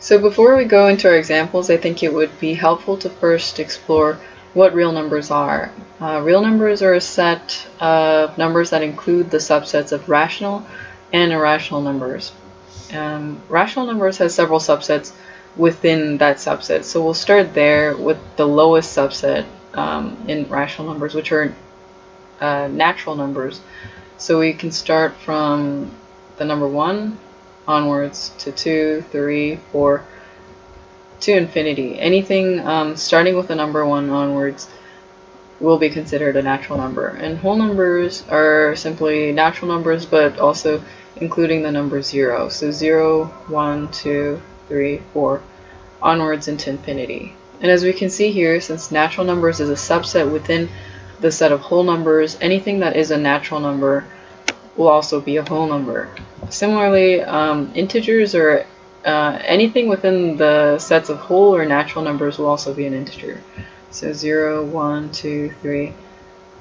So before we go into our examples, I think it would be helpful to first explore what real numbers are. Real numbers are a set of numbers that include the subsets of rational and irrational numbers. Rational numbers has several subsets within that subset, so we'll start there with the lowest subset in rational numbers, which are natural numbers. So we can start from the number 1 onwards to 2, 3, 4, to infinity. Anything starting with the number 1 onwards will be considered a natural number. And whole numbers are simply natural numbers, but also including the number 0. So 0, 1, 2, 3, 4, onwards into infinity. And as we can see here, since natural numbers is a subset within the set of whole numbers, anything that is a natural number will also be a whole number. Similarly, integers or anything within the sets of whole or natural numbers will also be an integer. So 0, 1, 2, 3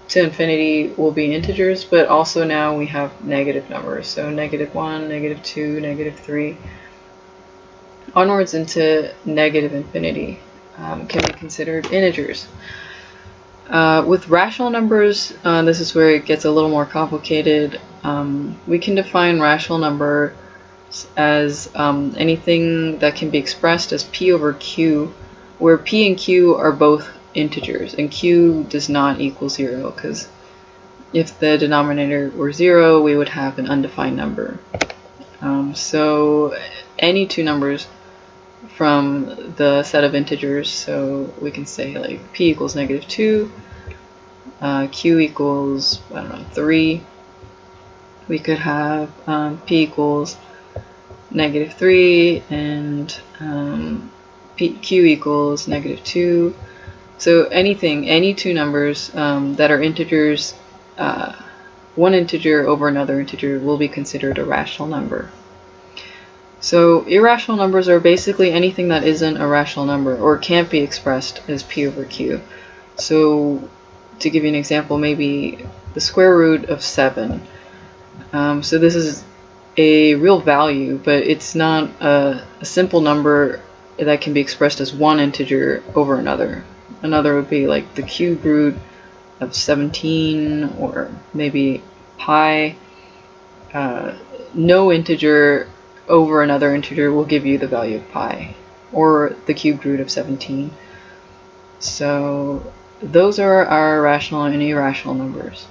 to infinity will be integers, but also now we have negative numbers. So -1, -2, -3, onwards into negative infinity can be considered integers. With rational numbers, this is where it gets a little more complicated. We can define rational numbers as anything that can be expressed as p over q, where p and q are both integers, and q does not equal 0, because if the denominator were 0, we would have an undefined number. So any two numbers from the set of integers, so we can say like p equals -2, q equals, I don't know, 3. We could have p equals -3 and q equals -2. So any two numbers that are integers, one integer over another integer will be considered a rational number. So irrational numbers are basically anything that isn't a rational number or can't be expressed as p over q. So to give you an example, maybe the square root of 7. So this is a real value, but it's not a simple number that can be expressed as one integer over another. Another would be like the cube root of 17, or maybe pi. No integer over another integer will give you the value of pi, or the cube root of 17. So those are our rational and irrational numbers.